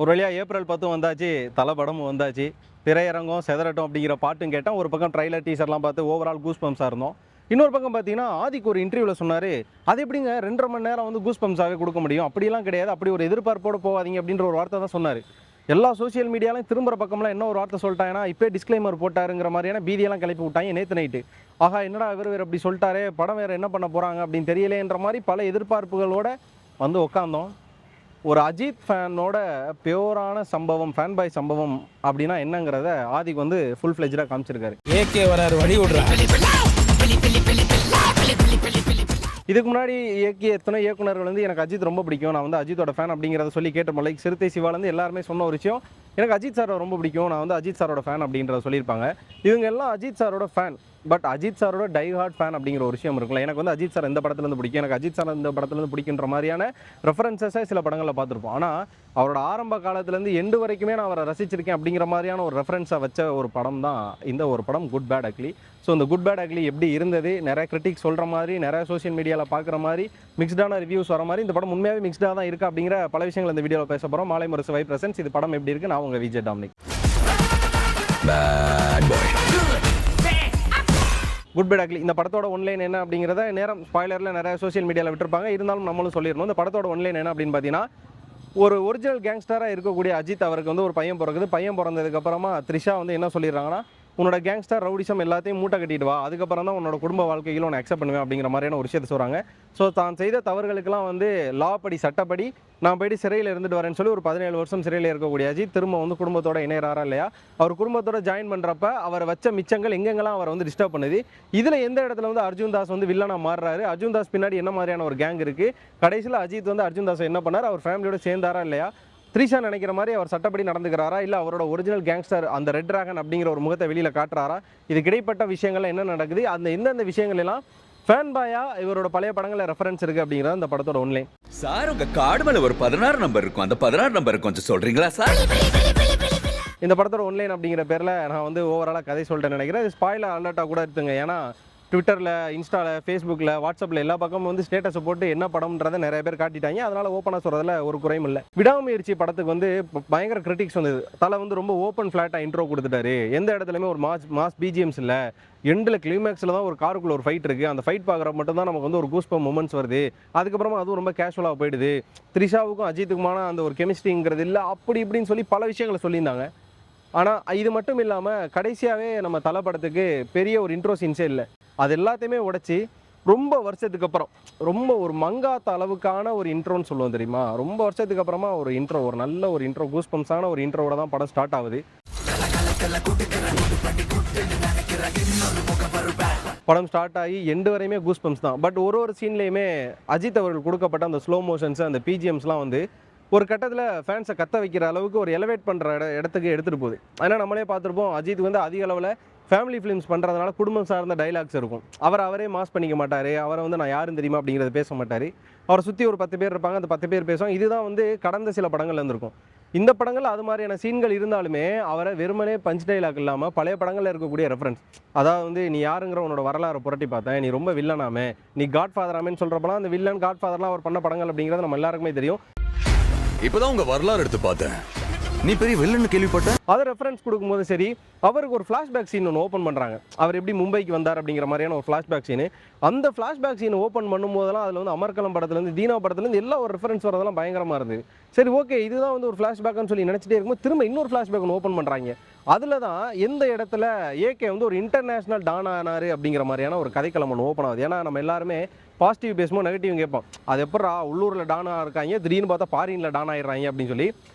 ஒரு வழியா ஏப்ரல் 10 வந்தாச்சு, தல படமும் வந்தாச்சு. திரையரங்கம் செதறட்டும் அப்படிங்கிற பாட்டும் கேட்டோம். ஒரு பக்கம் ட்ரைலர் டீசர்லாம் பார்த்து ஓவரால் கூஸ் பம்ப்ஸாக இருந்தோம். இன்னொரு பக்கம் பார்த்தீங்கன்னா, ஆதிக்கு ஒரு இன்டர்வியூவில் சொன்னார், அது எப்படிங்க 2.5 மணி நேரம் வந்து கூஸ் பம்ப்ஸாகவே கொடுக்க முடியும், அப்படிலாம் கிடையாது, அப்படி ஒரு எதிர்பார்ப்போடு போகாதீங்க அப்படின்ற ஒரு வார்த்தை தான் சொன்னார். எல்லா சோஷியல் மீடியாலையும் திரும்புகிற பக்கம்லாம் என்ன ஒரு வார்த்தை சொல்லிட்டாங்கன்னா, இப்போ டிஸ்க்ளைமர் போட்டாருங்கிற மாதிரியான பீதியெல்லாம் கிளப்பி விட்டாங்க நேற்று நைட்டு. ஆஹா, என்னடா இவர் வேறு அப்படி சொல்லிட்டாரே, படம் வேறு என்ன பண்ண போகிறாங்க அப்படின்னு தெரியலேன்ற மாதிரி பல எதிர்பார்ப்புகளோட வந்து உட்காந்தோம். ஒரு அஜித் ஃபேனோட பியூரான சம்பவம், ஃபேன் பாய் சம்பவம் அப்படின்னா என்னங்கிறத ஆதிக்கு வந்து ஃபுல் ஃப்ளெஜ்டாக காமிச்சிருக்காரு. ஏகே வராரு, வழி விடுறா. இதுக்கு முன்னாடி இயக்கிய எத்தனை இயக்குனர்கள் வந்து எனக்கு அஜித் ரொம்ப பிடிக்கும், நான் வந்து அஜித்தோட ஃபேன் அப்படிங்கிறத சொல்லி கேட்ட லைக் சிறுத்தை சிவாலேருந்து எல்லாருமே சொன்ன ஒரு விஷயம், எனக்கு அஜித் சாரை ரொம்ப பிடிக்கும், நான் வந்து அஜித் சாரோட ஃபேன் அப்படின்றத சொல்லியிருப்பாங்க. இவங்க எல்லாம் அஜித் சாரோட ஃபேன், பட் அஜித் சாரோட டை ஹார்ட் ஃபேன் அப்படிங்கிற ஒரு விஷயம் இருக்குல்ல. எனக்கு வந்து அஜித் சார் இந்த படத்துலேருந்து பிடிக்கும், எனக்கு அஜித் சார் இந்த படத்துலேருந்து பிடிக்குன்ற மாதிரியான ரெஃபரன்சஸை சில படங்களில் பார்த்துருப்போம். ஆனால் அவரோட ஆரம்ப காலத்துலேருந்து எண்டு வரைக்குமே நான் அவரை ரசிச்சிருக்கேன் அப்படிங்கிற மாதிரியான ஒரு ரெஃபரன்ஸை வச்ச ஒரு படம் தான் இந்த ஒரு படம், குட் பேட் அக்லி. ஸோ இந்த குட் பேட் அக்லி எப்படி இருந்தது, நிறைய கிரிட்டிக்ஸ் சொல்கிற மாதிரி, நிறைய சோஷியல் மீடியாவில் பார்க்குற மாதிரி, மிக்ஸ்டான ரிவ்யூஸ் வர மாதிரி, இந்த படம் உண்மையாகவே மிக்ஸ்டாக தான் இருக்குது அப்படிங்கிற பல விஷயங்கள் இந்த வீடியோவில் பேச போகிறோம். மாலை முரசு வை பிரசன்ஸ். இது படம் எப்படி இருக்குது, நான் உங்கள் விஜய் டாமினிக். குட் பேட் அக்லி இந்த படத்தோட ஒன்லைன் என்ன அப்படிங்கிறத நேரம் ஸ்பாய்லரில் நிறைய சோஷியல் மீடியாவில் விட்டுருப்பாங்க, இருந்தாலும் நம்மளும் சொல்லிடணும். இந்த படத்தோட ஒன்லைன் என்ன அப்படின்னு பார்த்தீங்கன்னா, ஒரு ஒரிஜினல் கேங்ஸ்டராக இருக்கக்கூடிய அஜித் அவருக்கு வந்து ஒரு பையன் பிறகுது. பையன் பிறந்ததுக்கப்புறமா த்ரிஷா வந்து என்ன சொல்லிடுறாங்கன்னா, உன்னோட கேங்ஸ்டர் ரவுடிசம் எல்லாத்தையும் மூட்டை கட்டிட்டு வா, அதுக்கப்புறம் தான் உன்னோட குடும்ப வாழ்க்கையில் உன்னை அக்செப்ட் பண்ணுவேன் அப்படிங்கிற மாதிரியான ஒரு விஷயத்தை சொல்கிறாங்க. ஸோ தான் செய்த தவறுகளுக்கெல்லாம் வந்து லா படி சட்டப்படி நான் போய்ட்டு சிறையில் இருந்துட்டு வரேன்னு சொல்லி ஒரு 17 வருஷம் சிறையில் இருக்கக்கூடிய அஜித் திரும்ப வந்து குடும்பத்தோட இணையறாரா இல்லையா, அவர் குடும்பத்தோட ஜாயின் பண்ணுறப்ப அவர் வச்ச மிச்சங்கள் எங்கெங்கெல்லாம் அவர் வந்து டிஸ்டர்ப் பண்ணுது. இதில் எந்த இடத்துல வந்து அர்ஜுன் தாஸ் வந்து வில்லனா மாறுறாரு, அர்ஜுன் தாஸ் பின்னாடி என்ன மாதிரியான ஒரு கேங் இருக்குது, கடைசியில் அஜித் வந்து அர்ஜுன் தாஸ் என்ன பண்ணார், அவர் ஃபேமிலியோட சேர்ந்தாரா இல்லையா, த்ரிஷா நினைக்கிற மாதிரி அவர் சட்டப்படி நடந்துக்கிறாரா, இல்லை அவரோட ஒரிஜினல் கேங்ஸ்டர் அந்த ரெட் டிராகன் அப்படிங்கிற ஒரு முகத்தை வெளியில் காட்டுறாரா, இதுக்கு இடைப்பட்ட விஷயங்கள்லாம் என்ன நடக்குது, அந்த எந்தெந்த விஷயங்கள் எல்லாம் ஃபேன் பாயா இவரோட பழைய படங்களில் ரெஃபரன்ஸ் இருக்குது அப்படிங்கிறது அந்த படத்தோட ஒன்லைன். சார் உங்க கார்டு மேல ஒரு 16 நம்பர் இருக்கும், அந்த 16 நம்பர் கொஞ்சம் சொல்றீங்களா சார்? இந்த படத்தோட ஒன்லைன் அப்படிங்கிற பேரில் நான் வந்து ஓவராலாக கதை சொல்லிட்டேன்னு நினைக்கிறேன். இது ஸ்பாயிலர் அலர்ட்டாக கூட இருக்குங்க. ஏன்னா ட்விட்டரில், இன்ஸ்டாவில், ஃபேஸ்புக்கில், வாட்ஸ்அப்பில் எல்லா பக்கமும் வந்து ஸ்டேட்டஸை போட்டு என்ன படம்ன்றதை நிறைய பேர் காட்டிட்டாங்க. அதனால் ஓப்பனாக சொல்கிறதுல ஒரு குறையும் இல்லை. விடாமுயற்சி படத்துக்கு வந்து பயங்கர கிரிட்டிக்ஸ் வந்தது. தலை வந்து ரொம்ப ஓப்பன் ஃப்ளாட்டாக இன்ட்ரோ கொடுத்துட்டாரு, எந்த இடத்துலையுமே ஒரு மாஸ் பிஜிஎம்ஸ் இல்லை, எண்டில் கிளைமேக்ஸில் தான் ஒரு காருக்குள்ள ஒரு ஃபைட் இருக்குது, அந்த ஃபைட் பார்க்குற மட்டும் தான் நமக்கு வந்து ஒரு கூஸ்பம் மூமெண்ட்ஸ் வருது, அதுக்கப்புறமா அதுவும் ரொம்ப கேஷுவலாக போயிடுது, த்ரிஷாவுக்கும் அஜித்துக்குமான அந்த ஒரு கெமிஸ்ட்ரிங்கிறது இல்லை, அப்படி இப்படின்னு சொல்லி பல விஷயங்களை சொல்லியிருந்தாங்க. ஆனால் இது மட்டும் இல்லாமல் கடைசியாகவே நம்ம தலை படத்துக்கு பெரிய ஒரு இன்ட்ரோ சீன்ஸே இல்லை. அது எல்லாத்தையுமே உடைச்சி ரொம்ப வருஷத்துக்கு அப்புறம் ரொம்ப ஒரு மங்காத்த அளவுக்கான ஒரு இன்ட்ரோன்னு சொல்லுவோம் தெரியுமா, ரொம்ப வருஷத்துக்கு அப்புறமா ஒரு இன்ட்ரோ, ஒரு நல்ல ஒரு இன்ட்ரோ, கூஸ்பம்ஸான ஒரு இன்ட்ரோவோட தான் படம் ஸ்டார்ட் ஆகுது. படம் ஸ்டார்ட் ஆகி எண்டு வரையுமே கூஸ்பம்ஸ் தான். பட் ஒரு சீன்லேயுமே அஜித் அவர்கள் கொடுக்கப்பட்ட அந்த ஸ்லோ மோஷன்ஸ், அந்த பிஜிஎம்ஸ்லாம் வந்து ஒரு கட்டத்தில் ஃபேன்ஸை கத்த வைக்கிற அளவுக்கு ஒரு எலவேட் பண்ணுற இடத்துக்கு எடுத்துகிட்டு போகுது. ஏன்னா நம்மளே பார்த்துருப்போம், அஜித் வந்து அதிக அளவில் ஃபேமிலி ஃபிலிம்ஸ் பண்ணுறதுனால குடும்பம் சார்ந்த டைலாக்ஸ் இருக்கும். அவரே மாஸ் பண்ணிக்க மாட்டார், அவரை வந்து நான் யாரும் தெரியுமா அப்படிங்கிறத பேச மாட்டார். அவரை சுற்றி ஒரு 10 பேர் இருப்பாங்க, அந்த 10 பேர் பேசுவாங்க. இதுதான் வந்து கடந்த சில படங்கள் இருந்திருக்கும். இந்த படங்கள் அது மாதிரியான சீன்கள் இருந்தாலுமே அவரை வெறுமனே பஞ்ச் டைலாக் இல்லாமல் பழைய படங்களில் இருக்கக்கூடிய ரெஃபரன்ஸ், அதாவது வந்து நீ யாருங்கிற உன்னோட வரலாறு புரட்டி பார்த்தேன், நீ ரொம்ப வில்லனாமே, நீ காட் ஃபாதராமேன்னு சொல்கிறப்பலாம் அந்த வில்லன் காட் ஃபாதர்லாம் அவர் பண்ண படங்கள் அப்படிங்கிறது நம்ம எல்லாருக்குமே தெரியும். இப்பதான் உங்க வரலாறு எடுத்து பார்த்தேன், நீ பெரிய வில்லன்னு கேள்விப்பட்டேன். அதை ரெஃபரன்ஸ் கொடுக்கும்போது சரி, அவருக்கு ஒரு ஃப்ளாஷ்பேக் சீன் ஒன்று ஓப்பன் பண்ணுறாங்க, அவர் எப்படி மும்பைக்கு வந்தார் அப்படிங்கிற மாதிரியான ஒரு ஃப்ளாஷ்பேக் சீனு. அந்த ஃப்ளாஷ்பேக் சீன் ஓப்பன் பண்ணும்போதெல்லாம் அதில் வந்து அமர்கலம் படத்துலேருந்து, தீனா படத்துலேருந்து எல்லா ஒரு ரெஃபரன்ஸ் வரதெல்லாம் பயங்கரமாக இருந்தது. சரி, ஓகே, இதுதான் வந்து ஒரு ஃப்ளாஷ்பேக்னு சொல்லி நினச்சிட்டே இருக்கும்போது திரும்ப இன்னொரு ஃப்ளாஷ்பேக் ஒன்று ஓப்பன் பண்ணுறாங்க. அதில் தான் எந்த இடத்துல ஏகே வந்து ஒரு இன்டர்நேஷ்னல் டான் ஆனார் அப்படிங்கிற மாதிரியான ஒரு கதைக்களம் ஒன்று ஓப்பன் ஆகுது. ஏன்னா நம்ம எல்லாருமே பாசிட்டிவ் பேசும்போது நெகட்டிவ் கேட்போம், அது எப்படா உள்ளூரில் டானாக இருக்காங்க, திடீர்னு பார்த்தா ஃபாரினில் டான் ஆகிடுறாங்க அப்படின்னு சொல்லி.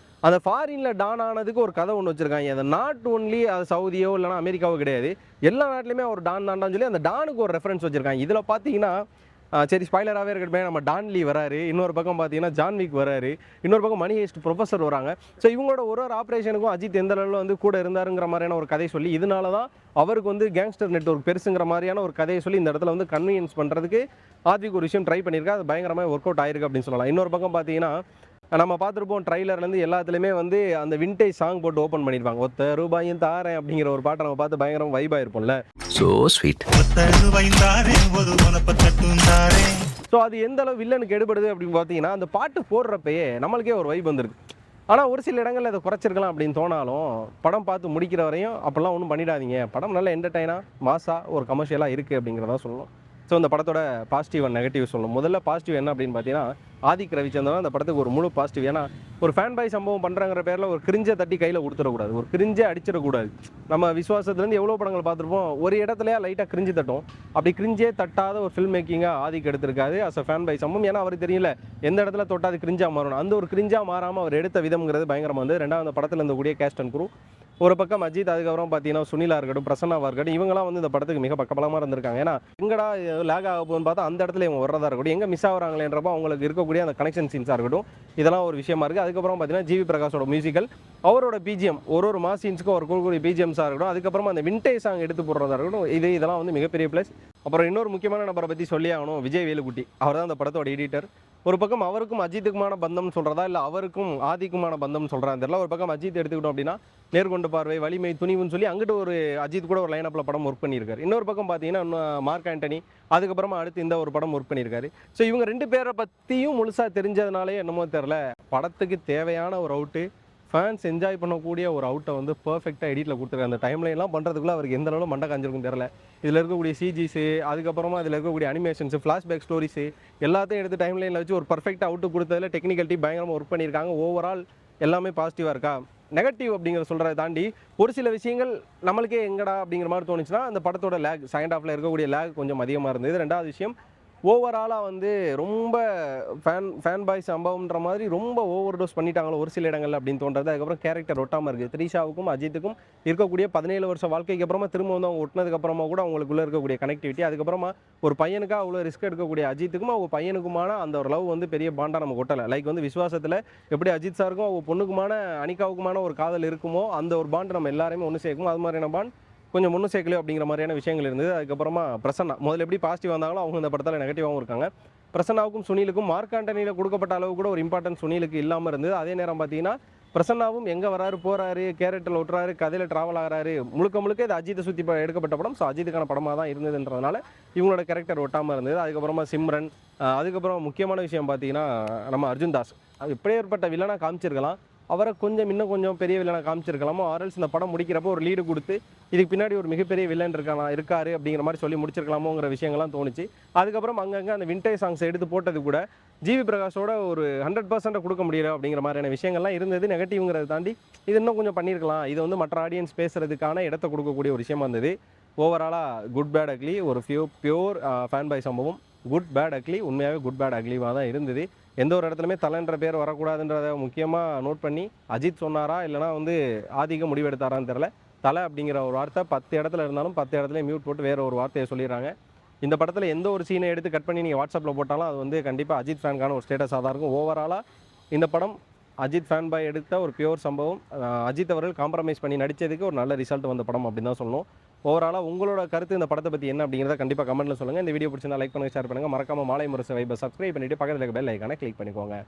அந்த ஃபாரினில் டான் ஆனதுக்கு ஒரு கதை ஒன்று வச்சுருக்காங்க. அது நாட் ஒன்லி அது சவுதியோ இல்லைனா அமெரிக்காவோ கிடையாது, எல்லா நாட்டிலையுமே ஒரு டான் தாண்டான்னு சொல்லி அந்த டானுக்கு ஒரு ரெஃபரன்ஸ் வச்சுருக்காங்க. இதில் பார்த்தீங்கன்னா சரி ஸ்பாய்லராகவே இருக்கட்டும், நம்ம டான்லி வராரு, இன்னொரு பக்கம் பார்த்தீங்கன்னா ஜான்விக் வராரு, இன்னொரு பக்கம் மணி ஹேஸ்ட் ப்ரொஃபஸர் வராங்க. ஸோ இவங்களோட ஒரு ஆப்ரேஷனுக்கும் அஜித் எந்த அளவில் வந்து கூட இருந்தாருங்கிற மாதிரியான ஒரு கதை சொல்லி, இதனால தான் அவருக்கு வந்து கேங்ஸ்டர் நெட்வொர்க் பெருசுங்கிற மாதிரியான ஒரு கதையை சொல்லி இந்த இடத்துல வந்து கன்வீனியன்ஸ் பண்ணுறதுக்கு ஆத்விக் ஒரு விஷயம் ட்ரை பண்ணியிருக்கா. அது பயங்கரமாக ஒர்க் அவுட் ஆயிருக்கு அப்படின்னு சொல்லலாம். இன்னொரு பக்கம் பார்த்தீங்கன்னா நம்ம பார்த்துருப்போம் ட்ரைலர்லேருந்து எல்லாத்துலேயுமே வந்து அந்த விண்டேஜ் சாங் போட்டு ஓப்பன் பண்ணியிருப்பாங்க. ஒத்த ரூபாயும் தாரேன் அப்படிங்கிற ஒரு பாட்டை நம்ம பார்த்து பயங்கரம் வைபாக இருப்போம்ல. So sweet. ஸோ அது எந்த அளவு வில்லனுக்கு எடுபடுது அப்படின்னு பார்த்தீங்கன்னா, அந்த பாட்டு போடுறப்பயே நம்மளுக்கே ஒரு வைப் வந்துருக்கு. ஆனால் ஒரு சில இடங்களில் அதை குறைச்சிருக்கலாம் அப்படின்னு தோணாலும் படம் பார்த்து முடிக்கிற வரையும் அப்போல்லாம் ஒன்றும் பண்ணிடாதீங்க, படம் நல்ல என்டர்டைனாக மாசாக ஒரு கமர்ஷியலாக இருக்குது அப்படிங்கிறத சொல்லணும். ஸோ இந்த படத்தோட பாசிட்டிவ் அண்ட் நெகட்டிவ் சொல்லணும். முதல்ல பாசிட்டிவ் என்ன அப்படின்னு பார்த்தீங்கன்னா, ஆதிக் ரவிச்சந்திரன் அந்த படத்துக்கு ஒரு முழு பாசிட்டிவ். ஏன்னா ஒரு ஃபேன் பாய் சம்பவம் பண்ணுறாங்கிற பேரில் ஒரு கிரிஞ்சை தட்டி கையில் கொடுத்துடக்கூடாது, ஒரு கிரிஞ்சை அடிச்சிடக்கூடாது. நம்ம விசுவாசத்துலேருந்து எவ்வளோ படங்கள் பார்த்துருப்போம், ஒரு இடத்துலையே லைட்டாக கிரிஞ்சு தட்டும். அப்படி கிரிஞ்சே தட்டாத ஒரு ஃபில்ம் மேக்கிங்காக ஆதிக் எடுத்திருக்காது அஸ் அ ஃபேன் பாய் சம்பவம். ஏன்னா அவருக்கு தெரியல எந்த இடத்துல தொட்டாது கிரிஞ்சாக மாறணும். அந்த ஒரு கிரிஞ்சாக மாறாமல் அவர் எடுத்த விதம்ங்கிறது பயங்கரமாக வந்து. ரெண்டாவது அந்த படத்தில் இருந்தக்கூடிய கேஸ்ட் அண்ட் குரூ, ஒரு பக்கம் அஜித், அதுக்கப்புறம் பார்த்தீங்கன்னா சுனிலா இருக்கட்டும், பிரசன்னாவாக இருக்கட்டும், இவங்கலாம் வந்து இந்த படத்துக்கு மிக பக்கபலமாக இருந்திருக்காங்க. ஏன்னா எங்கடா லேக் ஆக போகுதுன்னு பார்த்தா அந்த இடத்துல இவங்க வர்றதா இருக்கட்டும், எங்கே மிஸ் ஆகிறாங்களேன்றப்போ அவங்களுக்கு இருக்கக்கூடிய அந்த கனெக்ஷன் சீன்ஸாக இருக்கட்டும், இதெல்லாம் ஒரு விஷயமா இருக்குது. அதுக்கப்புறம் பார்த்தீங்கன்னா ஜிவி பிரகாஷோட மியூசிக்கல், அவரோட பிஜிஎம், ஒரு மாஸ் சீன்ஸுக்கும் ஒரு கூடிய பிஜிஎம்ஸாக இருக்கட்டும், அதுக்கப்புறமா அந்த விண்டேஜ் சாங் எடுத்து போடுறதா இருக்கட்டும், இதெல்லாம் வந்து மிகப்பெரிய ப்ளஸ். அப்புறம் இன்னொரு முக்கியமான நபரை பற்றி சொல்லி ஆகணும், விஜய் வேலுக்குட்டி. அவர் தான் அந்த படத்தோட எடிட்டர். ஒரு பக்கம் அவருக்கும் அஜித்துக்குமான பந்தம்னு சொல்கிறதா இல்லை அவருக்கும் ஆதிக்குமான பந்தம்னு சொல்கிறாங்க தெரியல. ஒரு பக்கம் அஜித் எடுத்துக்கிட்டோம் அப்படின்னா நேர்கொண்ட பார்வை, வலிமை, துணிவுன்னு சொல்லி அங்கிட்டு ஒரு அஜித் கூட ஒரு லைனப்பில் படம் ஒர்க் பண்ணியிருக்காரு. இன்னொரு பக்கம் பார்த்தீங்கன்னா மார்க் ஆண்டனி, அதுக்கப்புறமா அடுத்து இந்த ஒரு படம் ஒர்க் பண்ணியிருக்காரு. ஸோ இவங்க 2 பேரை பற்றியும் முழுசாக தெரிஞ்சதுனாலே என்னமோ தெரில, படத்துக்கு தேவையான ஒரு அவுட்டு, ஃபேன்ஸ் என்ஜாய் பண்ணக்கூடிய ஒரு அவுட்டை வந்து பர்ஃபெக்டாக எடிட்டில் கொடுத்துருக்காரு. அந்த டைம்லைன்லாம் பண்ணுறதுக்குள்ள அவருக்கு எந்த அளவு மண்டை காஞ்சிருக்கும் தெரில. இதில் இருக்கக்கூடிய சிஜிஸு, அதுக்கப்புறமா இதில் இருக்கக்கூடிய அனிமேஷன்ஸு, ஃப்ளாஷ்பேக் ஸ்டோரிஸு எல்லாத்தையும் எடுத்து டைம்லைனில் வச்சு ஒரு பர்ஃபெக்டாக அவுட்டு கொடுத்ததில் டெக்னிக்கல் டீம் பயங்கரமாக ஒர்க் பண்ணியிருக்காங்க. ஓவரால் எல்லாமே பாசிட்டிவாக இருக்கா. நெகட்டிவ் அப்படிங்கிற சொல்கிறத தாண்டி ஒரு சில விஷயங்கள் நம்மளுக்கே எங்கடா அப்படிங்கிற மாதிரி தோணுச்சுன்னா, அந்த படத்தோட லேக், செகண்ட் ஹாஃபில் இருக்கக்கூடிய லேக் கொஞ்சம் அதிகமாக இருந்தது. ரெண்டாவது விஷயம், ஓவராலாக வந்து ரொம்ப ஃபேன் பாய் சம்பவம்ன்ற மாதிரி ரொம்ப ஓவர் டோஸ் பண்ணிட்டாங்களோ ஒரு சில இடங்கள்ல அப்படின்னு தோன்றது. அதுக்கப்புறம் கேரக்டர் ஒட்டாமல் இருக்குது. த்ரிஷாவுக்கும் அஜித்துக்கும் இருக்கக்கூடிய 17 வருஷம் வாழ்க்கைக்கு அப்புறமா திரும்ப வந்து அவங்க ஒட்டினதுக்கப்புறமா கூட அவங்களுக்குள்ளே இருக்கக்கூடிய கனெக்டிவிட்டி, அதுக்கப்புறமா ஒரு பையனுக்காக அவ்வளோ ரிஸ்க் எடுக்கக்கூடிய அஜித்துக்கும் அவங்க பையனுக்குமான அந்த ஒரு லவ் வந்து பெரிய பாண்டாக நமக்கு ஒட்டலை. லைக் வந்து விஸ்வாசத்தில் எப்படி அஜித் சாருக்கும் அவங்க பொண்ணுக்குமான அனிகாவுக்குமான ஒரு காதல் இருக்குமோ அந்த ஒரு பாண்ட் நம்ம எல்லாருமே ஒன்று சேர்க்கும். அது மாதிரியான பாண்ட் கொஞ்சம் முன்னு சேர்க்கலையோ அப்படிங்கிற மாதிரியான விஷயங்கள் இருந்தது. அதுக்கப்புறமா பிரசன்னா முதல்ல எப்படி பாசிட்டிவ் வந்தாங்களோ அவங்க இந்த படத்தில் நெகட்டிவாகவும் இருக்காங்க. பிரசன்னாவுக்கும் சுனிலுக்கும் மார்க் ஆண்டனியில் கொடுக்கப்பட்ட அளவு கூட ஒரு இம்பார்ட்டன்ஸ் சுனிலுக்கு இல்லாமல் இருந்தது. அதே நேரம் பார்த்தீங்கன்னா பிரசன்னாவும் எங்கே வராரு, போகிறாரு, கேரக்டரில் ஒட்டுறாரு, கதையில் ட்ராவல் ஆகிறாரு, முழுக்க முழுக்க இது அஜித்தை சுற்றி எடுக்கப்பட்ட படம். ஸோ அஜித்துக்கான படமாக தான் இருந்ததுன்றதுனால இவங்களோட கேரக்டர் ஒட்டாமல் இருந்தது. அதுக்கப்புறமா சிம்ரன், அதுக்கப்புறம் முக்கியமான விஷயம் பார்த்தீங்கன்னா நம்ம அர்ஜுன் தாஸ், அது எப்படியேற்பட்ட வில்லனாக காமிச்சிருக்கலாம், அவரை கொஞ்சம் இன்னும் கொஞ்சம் பெரிய வில்லனை காமிச்சிருக்கலாமோ, ஆர்எல்ஸ் இந்த படம் முடிக்கிறப்போ ஒரு லீடு கொடுத்து இதுக்கு பின்னாடி ஒரு மிகப்பெரிய வில்லன் இருக்காரு அப்படிங்கிற மாதிரி சொல்லி முடிச்சிருக்கலாமோங்கிற விஷயங்கள்லாம் தோணுச்சு. அதுக்கப்புறம் அங்கங்கே அந்த விண்டேஜ் சாங்ஸ் எடுத்து போட்டது கூட ஜிவி பிரகாஷோட ஒரு 100% கொடுக்க முடியல அப்படிங்கிற மாதிரியான விஷயங்கள்லாம் இருந்தது. நெகட்டிவ்ங்கிறத தாண்டி இது இன்னும் கொஞ்சம் பண்ணியிருக்கலாம், இது வந்து மற்ற ஆடியன்ஸ் பேசுறதுக்கான இடத்த கொடுக்கக்கூடிய ஒரு விஷயமா இருந்தது. ஓவராலாக குட் பேட் அக்லி, ஒரு பியூர் ஃபேன் பாய் சம்பவம். குட் பேட் அக்லி, உண்மையாகவே குட் பேட் அக்லிவாக தான் இருந்தது. எந்த ஒரு இடத்துலையுமே தலைன்ற பேர் வரக்கூடாதுன்றதை முக்கியமாக நோட் பண்ணி அஜித் சொன்னாரா இல்லைனா வந்து ஆதிக்க முடிவெடுத்தாரான்னு தெரில. தலை அப்படிங்கிற ஒரு வார்த்தை 10 இடத்துல இருந்தாலும் 10 இடத்துலையும் மியூட் போட்டு வேறு ஒரு வார்த்தையை சொல்லிடுறாங்க. இந்த படத்தில் எந்த ஒரு சீனை எடுத்து கட் பண்ணி நீங்கள் வாட்ஸ்அப்பில் போட்டாலும் அது வந்து கண்டிப்பாக அஜித் ஃபேனுக்கான ஒரு ஸ்டேட்டஸாக தான் இருக்கும். ஓவராலாக இந்த படம் அஜித் ஃபேன் பாய் எடுத்த ஒரு பியூர் சம்பவம். அஜித் அவர்கள் காம்ப்ரமைஸ் பண்ணி நடித்ததுக்கு ஒரு நல்ல ரிசல்ட் வந்த படம் அப்படின்னு தான் சொல்லணும். ஓவராலாக உங்களோட கருத்து இந்த படத்தை பற்றி என்ன அப்படிங்கிறத கண்டிப்பாக கமெண்ட்டில் சொல்லுங்கள். இந்த வீடியோ பிடிச்சிருந்தா லைக் பண்ணுங்கள், ஷேர் பண்ணுங்கள். மறக்காமல் மாலை முரசு வைபை சப்ஸ்கிரைப் பண்ணிவிட்டு பக்கத்தில் இருக்க பெல் ஐக்கானை கிளிக் பண்ணிக்கோங்க.